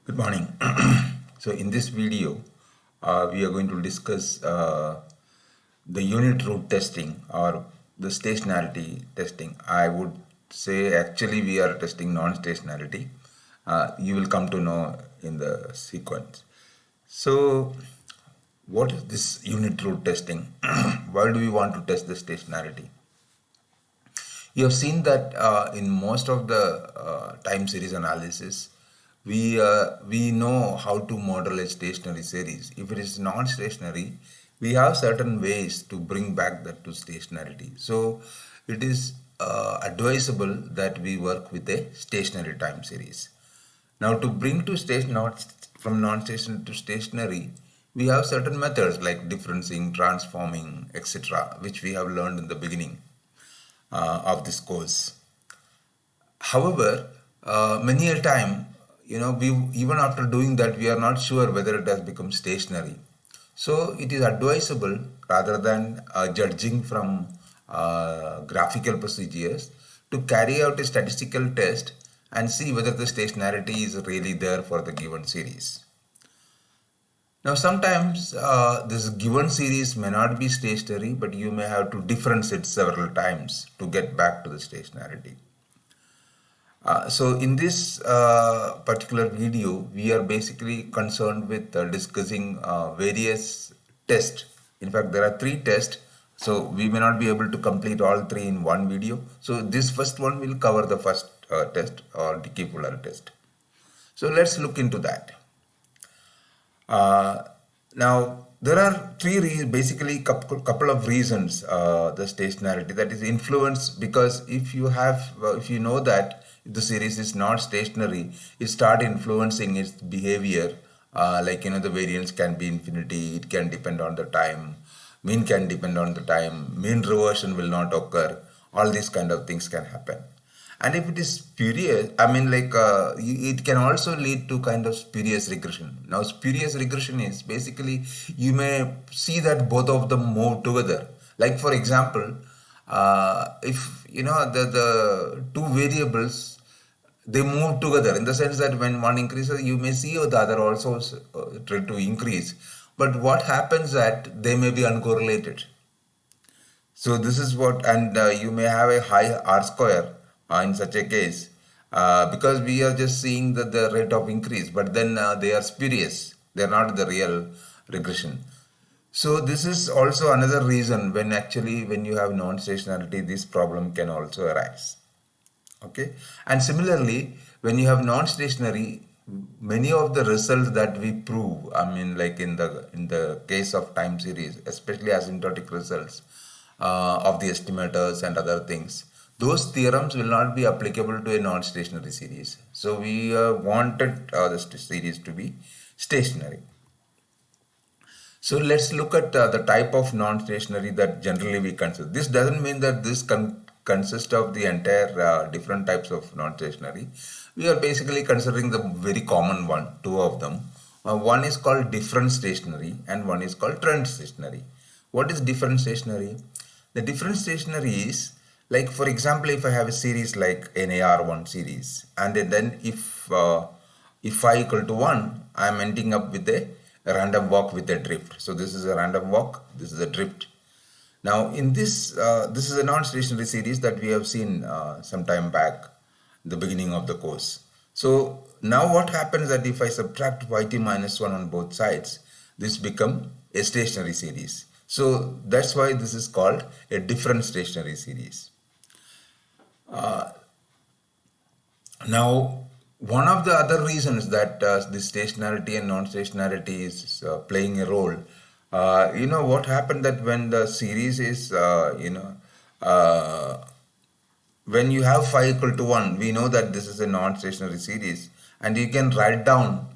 Good morning. So in this video, we are going to discuss the unit root testing or the stationarity testing. I would say actually we are testing non-stationarity. You will come to know in the sequence. So what is this unit root testing? Why do we want to test the stationarity? You have seen that in most of the time series analysis, we know how to model a stationary series. If it is non-stationary, we have certain ways to bring back that to stationarity. So it is advisable that we work with a stationary time series. Now to bring to station not from non-stationary to stationary, we have certain methods like differencing, transforming, etc., which we have learned in the beginning of this course. However, many a time, we even after doing that, we are not sure whether it has become stationary. So it is advisable rather than judging from graphical procedures to carry out a statistical test and see whether the stationarity is really there for the given series. Now, sometimes this given series may not be stationary, but you may have to difference it several times to get back to the stationarity. So in this particular video, we are basically concerned with discussing various tests. In fact, there are three tests, so we may not be able to complete all three in one video. So this first one will cover the first test or Dickey-Fuller test. So let's look into that. Now there are basically couple of reasons the stationarity that is influenced, because if you know that if the series is not stationary, it start influencing its behavior. Like the variance can be infinity, it can depend on the time, mean can depend on the time, mean reversion will not occur, all these kind of things can happen. And if it is spurious, it can also lead to kind of spurious regression. Now, spurious regression is basically you may see that both of them move together. Like for example, if the two variables, they move together in the sense that when one increases, you may see the other also try to increase. But what happens that they may be uncorrelated. So this is what, and you may have a high R square in such a case, because we are just seeing the rate of increase, but then they are spurious. They are not the real regression. So this is also another reason when you have non-stationarity, this problem can also arise. Okay, and similarly, when you have non-stationary, many of the results that we prove, like in the case of time series, especially asymptotic results of the estimators and other things, those theorems will not be applicable to a non-stationary series. So we wanted the series to be stationary. So let's look at the type of non-stationary that generally we consider. This doesn't mean that this consists of the entire different types of non-stationary. We are basically considering the very common one, two of them. One is called different stationary and one is called trend stationary. What is different stationary? The different stationary is, like for example, if I have a series like NAR1 series, and then if phi equal to 1, I am ending up with a random walk with a drift. So this is a random walk, this is a drift. Now in this is a non-stationary series that we have seen some time back, the beginning of the course. So now what happens that if I subtract yt minus 1 on both sides, this become a stationary series. So that's why this is called a different stationary series. Now, one of the other reasons that this stationarity and non-stationarity is playing a role, what happened that when the series is, when you have phi equal to 1, we know that this is a non-stationary series, and you can write down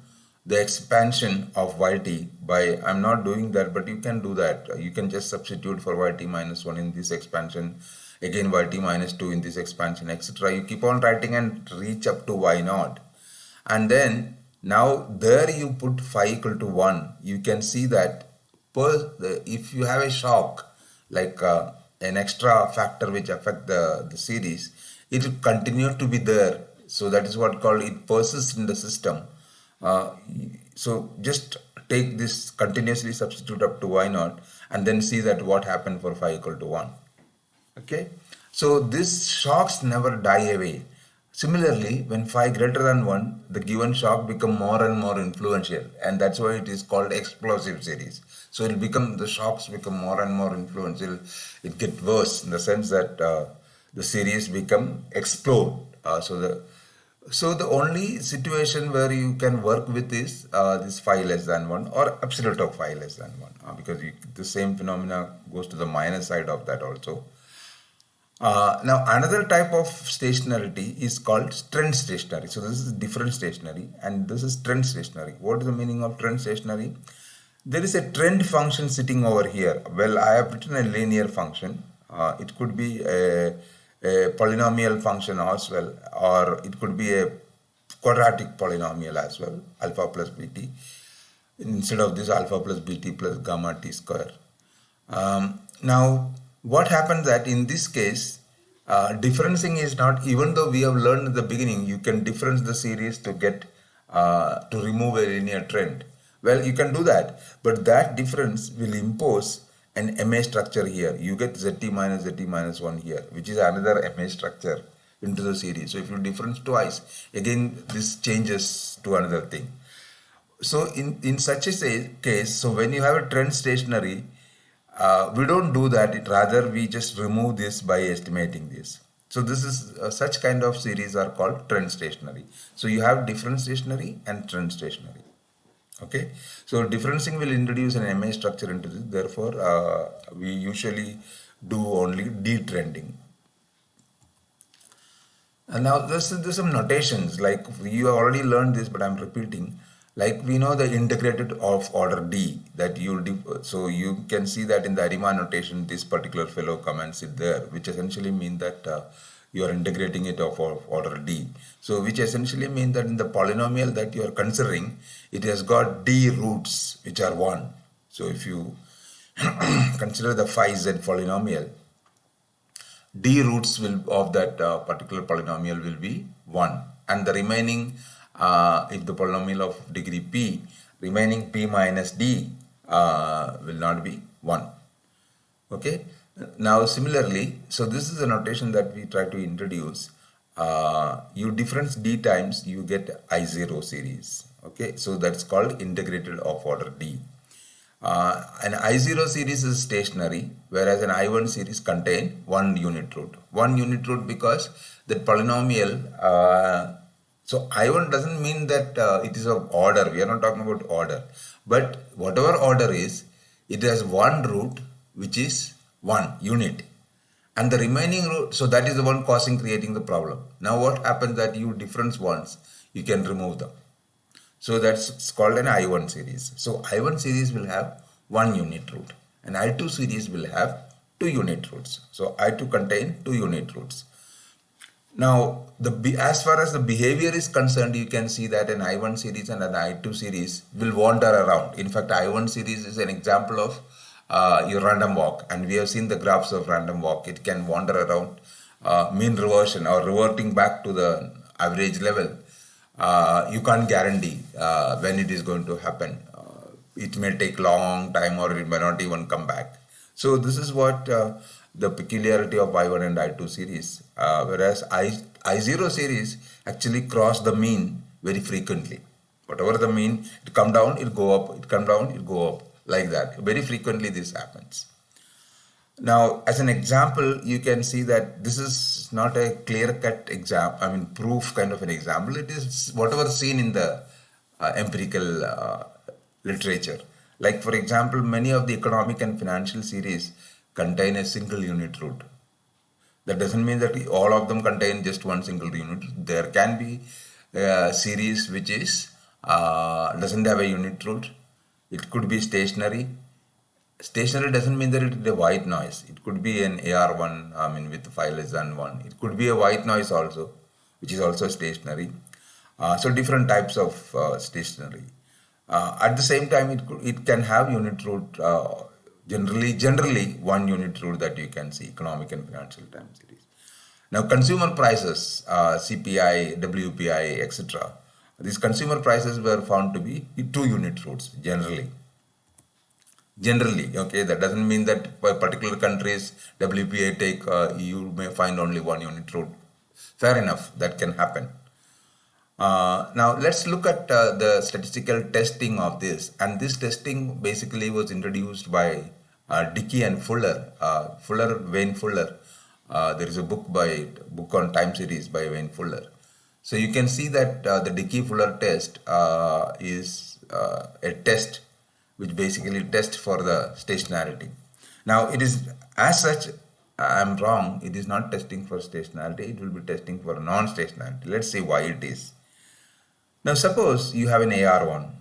the expansion of yt by, I'm not doing that, but you can do that. You can just substitute for yt minus 1 in this expansion, again yt minus 2 in this expansion, etc. You keep on writing and reach up to y naught. And then now there you put phi equal to 1. You can see that if you have a shock, like an extra factor which affect the series, it will continue to be there. So that is what called it persists in the system. Uh, so just take this continuously substitute up to y naught and then see that what happened for phi equal to 1. Okay, so these shocks never die away. Similarly, when phi greater than 1, the given shock become more and more influential, and that's why it is called explosive series. So it become the shocks become more and more influential. It get worse in the sense that the series become explode. So the only situation where you can work with is this phi less than 1 or absolute of phi less than 1 because the same phenomena goes to the minus side of that also. Now another type of stationarity is called trend stationary. So this is different stationary and this is trend stationary. What is the meaning of trend stationary? There is a trend function sitting over here. Well, I have written a linear function. It could be a polynomial function as well, or it could be a quadratic polynomial as well, alpha plus bt, instead of this alpha plus bt plus gamma t square. Now, what happens that in this case, differencing is not, even though we have learned in the beginning, you can difference the series to get, to remove a linear trend. Well, you can do that, but that difference will impose an MA structure here. You get ZT minus 1 here, which is another MA structure into the series. So if you difference twice, again, this changes to another thing. So in such a case, so when you have a trend stationary, we don't do that. Rather, we just remove this by estimating this. So this is such kind of series are called trend stationary. So you have different stationary and trend stationary. Okay. So differencing will introduce an MA structure into this. Therefore, we usually do only detrending. And now there's some notations, like you have already learned this, but I'm repeating. Like we know the integrated of order D that so you can see that in the Riemann notation, this particular fellow comments it there, which essentially mean that you are integrating it of order D. So which essentially mean that in the polynomial that you are considering, it has got D roots which are 1. So if you consider the phi z polynomial, D roots will of that particular polynomial will be 1, and the remaining, if the polynomial of degree p, remaining p minus d will not be 1. Okay. Now similarly, so this is a notation that we try to introduce. You difference d times, you get I0 series. Okay, so that's called integrated of order D. An I0 series is stationary, whereas an I1 series contain one unit root. One unit root because that polynomial, so I1 doesn't mean that it is of order. We are not talking about order. But whatever order is, it has one root which is one unit. And the remaining root, so that is the one creating the problem. Now what happens that you difference ones, you can remove them. So that's called an I1 series. So I1 series will have one unit root and I2 series will have two unit roots. So I2 contain two unit roots. Now, as far as the behavior is concerned, you can see that an I1 series and an I2 series will wander around. In fact, I1 series is an example of your random walk, and we have seen the graphs of random walk. It can wander around mean reversion or reverting back to the average level. You can't guarantee when it is going to happen. It may take long time or it may not even come back. So this is what the peculiarity of I1 and I2 series, whereas I0 series actually cross the mean very frequently. Whatever the mean, it come down, it go up, it come down, it go up, like that. Very frequently this happens. Now, as an example, you can see that this is not a clear-cut proof kind of an example. It is whatever seen in the empirical literature. Like, for example, many of the economic and financial series contain a single unit root. That doesn't mean that all of them contain just one single unit. There can be a series which is doesn't have a unit root. It could be stationary. Stationary doesn't mean that it is a white noise. It could be an AR1, with phi less than 1. It could be a white noise also, which is also stationary. So different types of stationary. At the same time, it can have unit root, generally one unit root that you can see, economic and financial time series. Now consumer prices, CPI, WPI, etc. These consumer prices were found to be 2-unit routes generally. Generally, okay, that doesn't mean that by particular countries WPA take you may find only 1-unit route. Fair enough, that can happen. Now let's look at the statistical testing of this, and this testing basically was introduced by Dickey and Fuller, Wayne Fuller. There is a book on time series by Wayne Fuller. So you can see that the Dickey-Fuller test is a test which basically tests for the stationarity. Now it is as such, I'm wrong, it is not testing for stationarity, it will be testing for non-stationarity. Let's see why it is. Now suppose you have an AR1,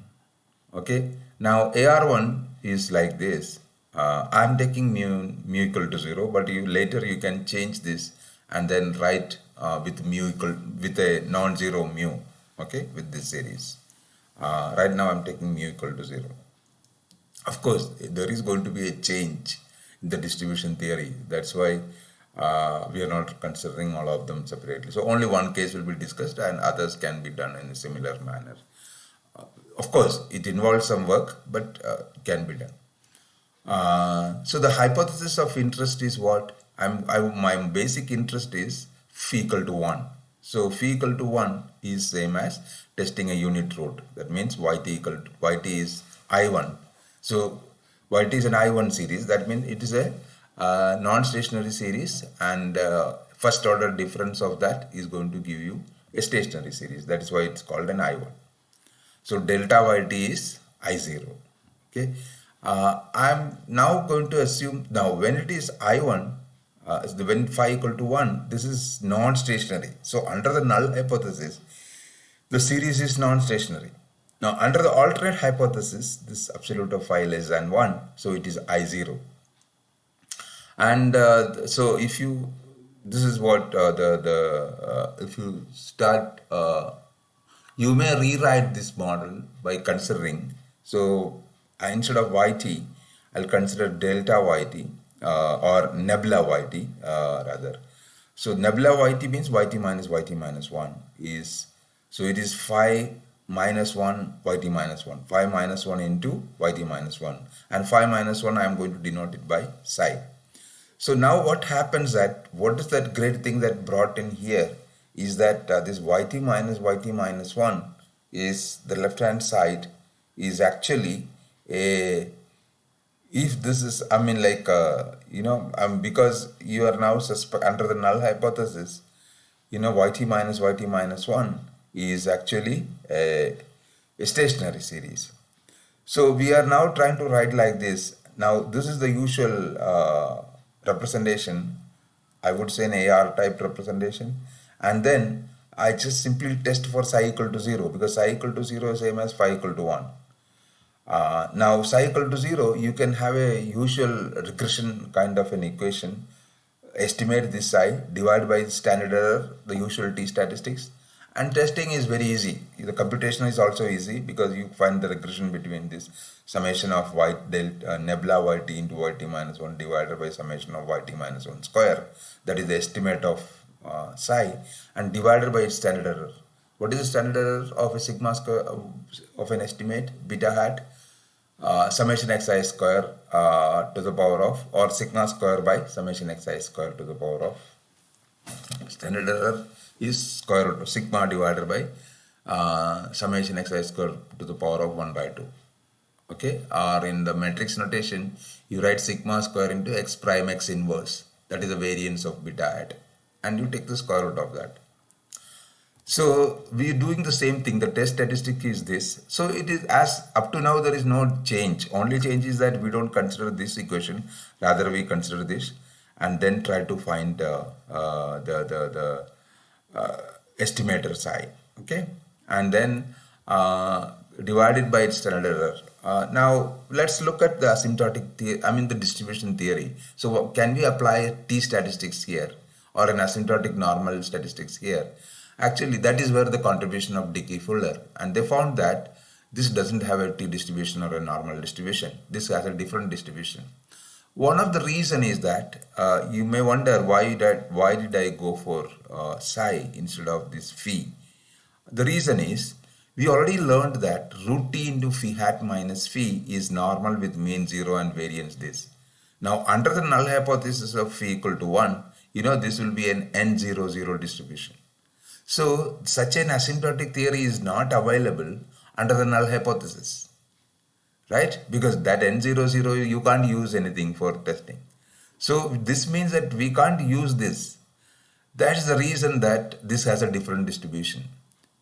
okay? Now AR1 is like this. I'm taking mu equal to 0, but later you can change this and then write with a non-zero mu, okay, with this series. Right now I'm taking mu equal to 0. Of course, there is going to be a change in the distribution theory. That's why we are not considering all of them separately. So only one case will be discussed and others can be done in a similar manner. Of course, it involves some work, but can be done. So the hypothesis of interest is what? My basic interest is phi equal to 1. So phi equal to 1 is same as testing a unit route. That means yt is I1. So yt is an I1 series. That means it is a non-stationary series, and first order difference of that is going to give you a stationary series. That is why it's called an I1. So delta yt is I0. Okay. I'm now going to assume, now when it is I1, when phi equal to 1, this is non-stationary. So under the null hypothesis, the series is non-stationary. Now under the alternate hypothesis, this absolute of phi less than 1, so it is I0. And so if you, this is what if you start, you may rewrite this model by considering, so instead of yt, I'll consider delta yt or nebula yt rather. So nebula yt means yt minus 1 is, so it is phi minus 1 yt minus 1, phi minus 1 into yt minus 1, and phi minus 1 I am going to denote it by psi. So now what happens that, what is that great thing that brought in here is that this yt minus 1 is the left hand side is actually a, if this is, I mean like, because you are now under the null hypothesis, yt minus 1 is actually a stationary series. So we are now trying to write like this. Now this is the usual representation, I would say an AR type representation, and then I just simply test for psi equal to 0, because psi equal to 0 is same as phi equal to 1. Now psi equal to 0, you can have a usual regression kind of an equation, estimate this psi, divide by the standard error, the usual t statistics, and testing is very easy. The computation is also easy because you find the regression between this summation of nebula yt into yt minus 1 divided by summation of yt minus 1 square, that is the estimate of psi, and divided by its standard error. What is the standard error of a sigma square of an estimate? Beta hat summation xi square to the power of, or sigma square by summation xi square to the power of, standard error is square root of sigma divided by summation xi square to the power of 1 by 2. Okay, or in the matrix notation, you write sigma square into x prime x inverse, that is the variance of beta hat, and you take the square root of that. So we are doing the same thing. The test statistic is this. So it is, as up to now there is no change. Only change is that we don't consider this equation, rather we consider this and then try to find the estimator psi. Okay, and then divided by its standard error. Now let's look at the asymptotic the distribution theory. So can we apply t statistics here or an asymptotic normal statistics here? Actually, that is where the contribution of Dickey-Fuller, and they found that this doesn't have a t distribution or a normal distribution. This has a different distribution. One of the reason is that you may wonder why did I go for psi instead of this phi. The reason is, We already learned that root t into phi hat minus phi is normal with mean 0 and variance this. Now, under the null hypothesis of phi equal to 1, this will be an n00 distribution. So, such an asymptotic theory is not available under the null hypothesis, right? Because that n00 you can't use anything for testing. So, this means that we can't use this. That is the reason that this has a different distribution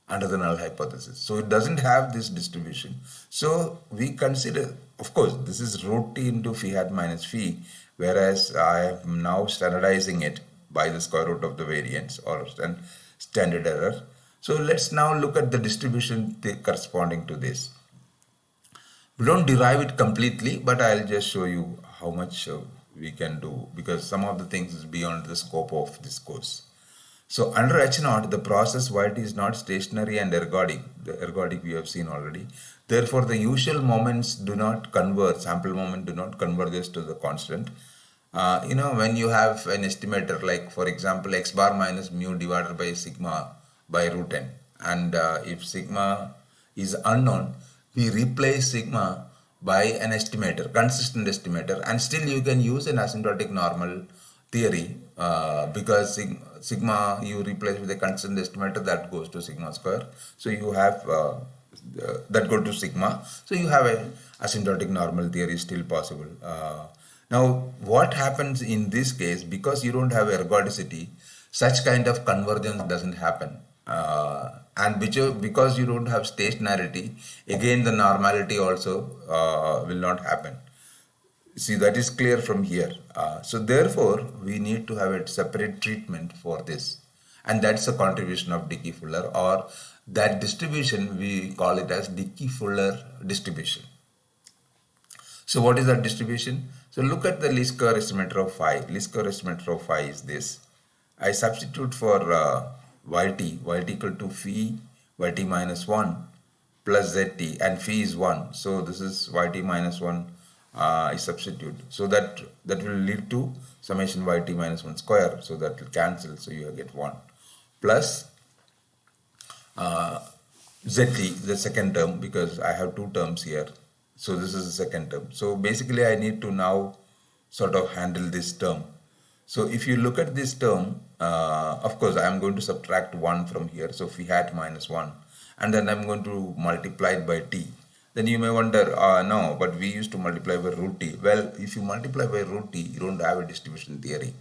under the null hypothesis. So it doesn't have this distribution. So we consider, of course, this is root t into phi hat minus phi, whereas I am now standardizing it by the square root of the variance or standard error. So let's now look at the distribution corresponding to this. We don't derive it completely, but I'll just show you how much we can do, because some of the things is beyond the scope of this course. So under H0, the process yt is not stationary and ergodic. The ergodic we have seen already. Therefore, the usual moments do not converge, sample moment do not converge to the constant. When you have an estimator, like for example, x bar minus mu divided by sigma by root n, and if sigma is unknown, we replace sigma by an estimator, consistent estimator, and still you can use an asymptotic normal theory because sigma you replace with a constant estimator that goes to sigma square. So you have that go to sigma. So you have a asymptotic normal theory still possible. Now what happens in this case, because you don't have ergodicity, such kind of convergence doesn't happen. And because you don't have stationarity, again the normality also will not happen. See, that is clear from here. So therefore, we need to have a separate treatment for this. And that's the contribution of Dickey-Fuller, or that distribution, we call it as Dickey-Fuller distribution. So what is that distribution? So look at the least square estimator of phi. Least square estimator of phi is this. I substitute for yt equal to phi yt minus 1 plus zt, and phi is 1. So this is yt minus 1. I substitute, so that will lead to summation yt minus 1 square, so that will cancel, so you get 1 plus zt, the second term, because I have two terms here, so this is the second term. So basically I need to now sort of handle this term. So if you look at this term, of course I am going to subtract 1 from here, so phi hat minus 1, and then I am going to multiply it by t. Then you may wonder, no, but we used to multiply by root t. Well, if you multiply by root t, you don't have a distribution theory.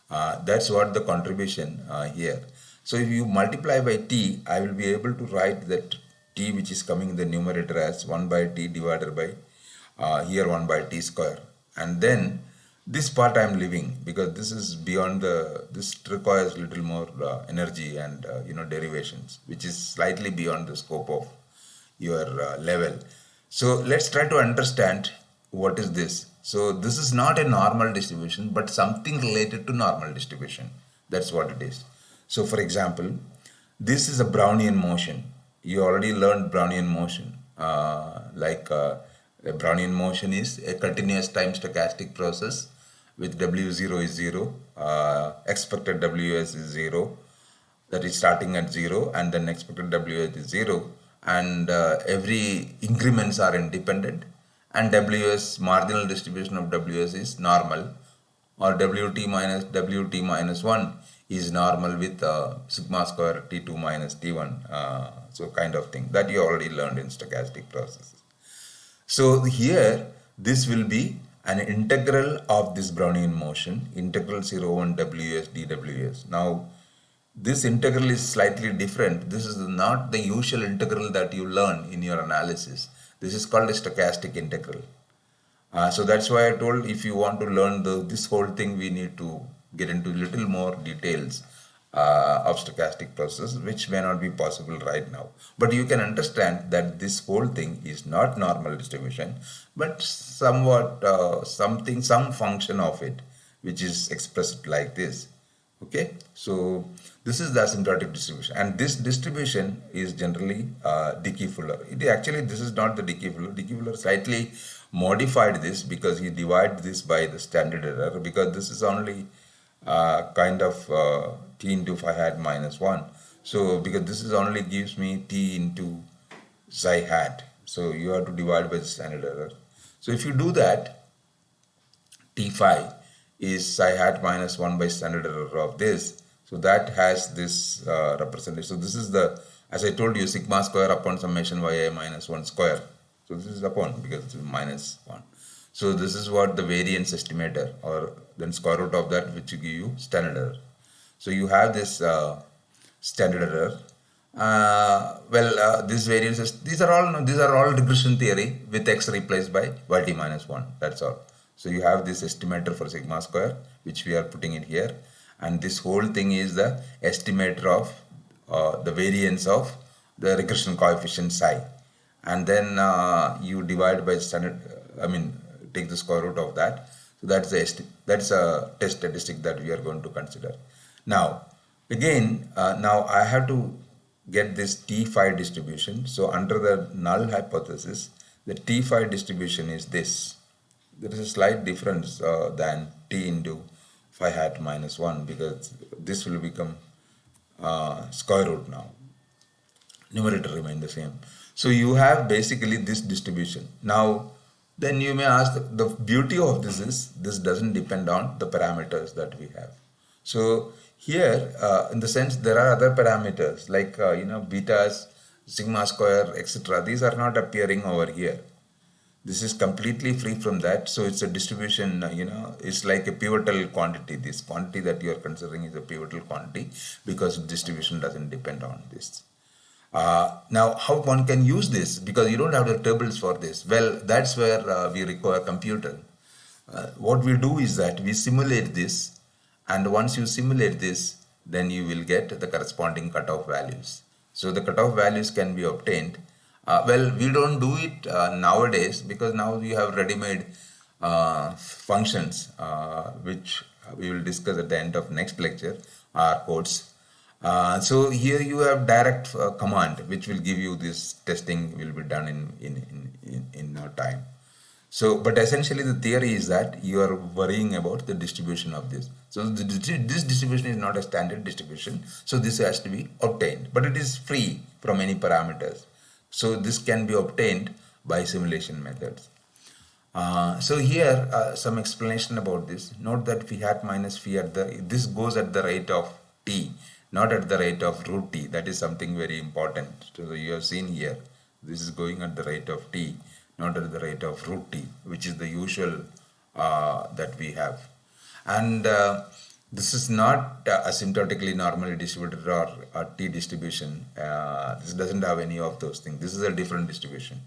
That's what the contribution here. So if you multiply by t, I will be able to write that t which is coming in the numerator as 1 by t divided by here 1 by t square. And then this part I am leaving, because this is beyond this requires little more energy and derivations, which is slightly beyond the scope of your level. So let's try to understand what is this. So this is not a normal distribution, but something related to normal distribution. That's what it is. So for example, this is a Brownian motion. You already learned Brownian motion. A Brownian motion is a continuous time stochastic process with W0 is 0, expected WS is 0, that is starting at 0, and then expected WS is 0. And every increments are independent, and WS, marginal distribution of WS is normal, or WT minus 1 is normal with sigma square T2 minus T1, so kind of thing that you already learned in stochastic processes. So here this will be an integral of this Brownian motion, integral 01 WS dWs. Now this integral is slightly different. This is not the usual integral that you learn in your analysis. This is called a stochastic integral. So that's why I told, if you want to learn this whole thing, we need to get into little more details of stochastic process, which may not be possible right now. But you can understand that this whole thing is not normal distribution, but somewhat some function of it, which is expressed like this. Okay, so this is the asymptotic distribution, and this distribution is generally Dickey-Fuller. This is not the Dickey-Fuller. Dickey-Fuller slightly modified this because he divided this by the standard error, because this is only kind of t into phi hat minus 1. So because this is only gives me t into psi hat. So you have to divide by the standard error. So if you do that, T phi is psi hat minus 1 by standard error of this. So that has this representation. So this is the, as I told you, sigma square upon summation yi minus 1 square. So this is upon because it's minus 1. So this is what the variance estimator, or then square root of that, which will give you standard error. So you have this standard error. These variances, these are all regression theory with x replaced by yt minus 1. That's all. So you have this estimator for sigma square, which we are putting in here, and this whole thing is the estimator of the variance of the regression coefficient psi, and then you divide by standard. Take the square root of that. So that's a test statistic that we are going to consider. Now, again, now I have to get this T phi distribution. So under the null hypothesis, the T phi distribution is this. There is a slight difference than T into phi hat minus 1, because this will become square root now. Numerator remain the same. So you have basically this distribution. Now, then you may ask, the beauty of this is this doesn't depend on the parameters that we have. So here, in the sense, there are other parameters like betas, sigma square, etc. These are not appearing over here. This is completely free from that. So it's a distribution, it's like a pivotal quantity. This quantity that you are considering is a pivotal quantity because distribution doesn't depend on this. Now, how one can use this, because you don't have the tables for this. Well, that's where we require computer. What we do is that we simulate this, and once you simulate this, then you will get the corresponding cutoff values. So the cutoff values can be obtained. We don't do it nowadays, because now we have ready-made functions, which we will discuss at the end of next lecture, our codes. So here you have direct command, which will give you this testing will be done in no time. So, but essentially the theory is that you are worrying about the distribution of this. So this distribution is not a standard distribution. So this has to be obtained, but it is free from any parameters. So this can be obtained by simulation methods. So here some explanation about this. Note that phi hat minus phi this goes at the rate of t, not at the rate of root t. That is something very important. So you have seen here, this is going at the rate of t, not at the rate of root t, which is the usual that we have. And this is not asymptotically normally distributed or t distribution. This doesn't have any of those things. This is a different distribution.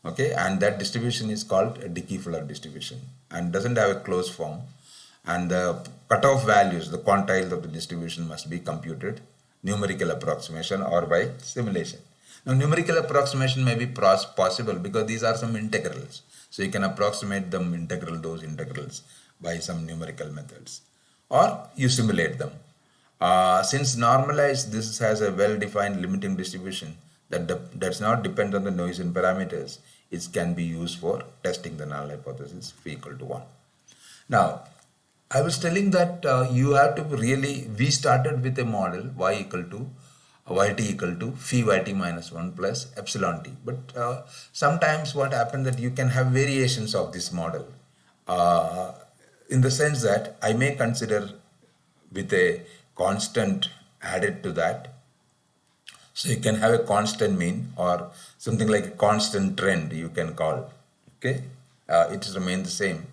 Okay, and that distribution is called a Dickey-Fuller distribution and doesn't have a closed form. And the cutoff values, the quantiles of the distribution must be computed, numerical approximation or by simulation. Now, numerical approximation may be possible because these are some integrals. So you can approximate them, those integrals by some numerical methods, or you simulate them. Since normalized, this has a well-defined limiting distribution that does not depend on the Noether parameters. It can be used for testing the null hypothesis phi equal to 1. Now, I was telling that you have to really, we started with a model yt equal to phi yt minus 1 plus epsilon t. But sometimes what happens that you can have variations of this model in the sense that I may consider with a constant added to that. So you can have a constant mean or something like a constant trend you can call. Okay, it remains the same.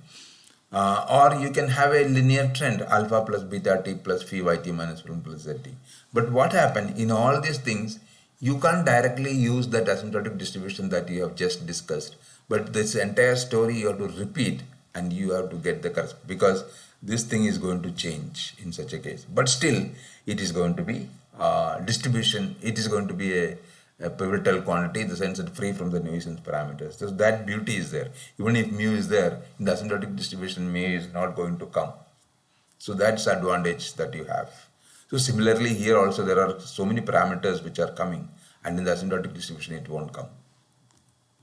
Or you can have a linear trend alpha plus beta t plus phi yt minus 1 plus zt. But what happened in all these things, you can't directly use that asymptotic distribution that you have just discussed. But this entire story you have to repeat and you have to get the correct, because this thing is going to change in such a case. But still, it is going to be distribution. It is going to be a pivotal quantity in the sense that free from the nuisance parameters. So that beauty is there. Even if mu is there, in the asymptotic distribution, mu is not going to come. So that's the advantage that you have. So similarly here also there are so many parameters which are coming, and in the asymptotic distribution it won't come.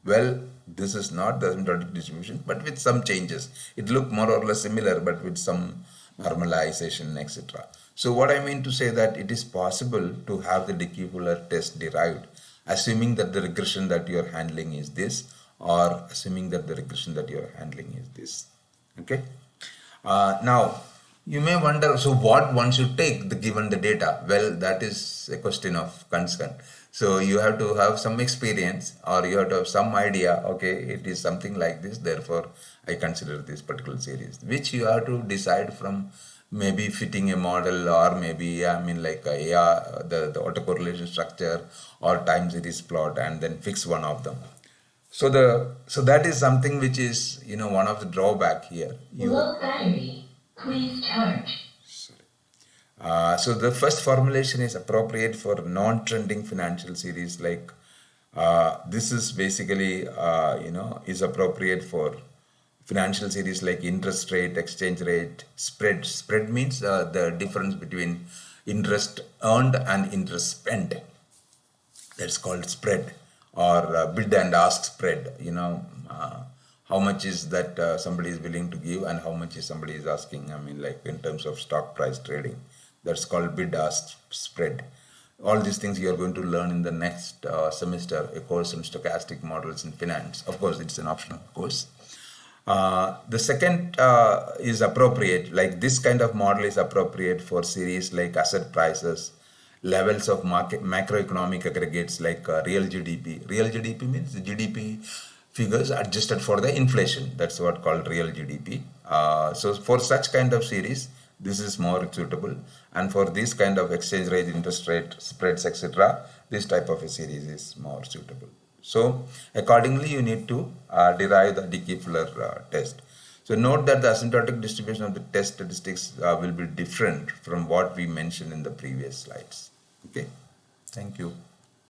Well, this is not the asymptotic distribution, but with some changes. It looks more or less similar, but with some normalization, etc. So what I mean to say that it is possible to have the Dickey-Fuller test derived assuming that the regression that you are handling is this, or assuming that the regression that you are handling is this. Okay. Now, you may wonder, so what one should take the given the data? Well, that is a question of concern. So you have to have some experience, or you have to have some idea, okay, it is something like this, therefore I consider this particular series, which you have to decide from maybe fitting a model, or maybe, I mean, like the autocorrelation structure or time series plot, and then fix one of them. So that is something which is, one of the drawback here. Low battery, please charge. So the first formulation is appropriate for non-trending financial series, like this is basically is appropriate for financial series like interest rate, exchange rate, spread. Spread means the difference between interest earned and interest spent. That's called spread, or bid and ask spread. How much is that somebody is willing to give, and how much is somebody is asking, I mean, like in terms of stock price trading. That's called bid ask spread. All these things you are going to learn in the next semester, a course on stochastic models in finance. Of course, it's an optional course. The second is appropriate, like this kind of model is appropriate for series like asset prices, levels of market macroeconomic aggregates like real GDP. Real GDP means the GDP figures adjusted for the inflation. That's what called real GDP. So for such kind of series, this is more suitable. And for this kind of exchange rate, interest rate, spreads, etc., this type of a series is more suitable. So accordingly, you need to derive the Dickey-Fuller test. So note that the asymptotic distribution of the test statistics will be different from what we mentioned in the previous slides. Okay, thank you.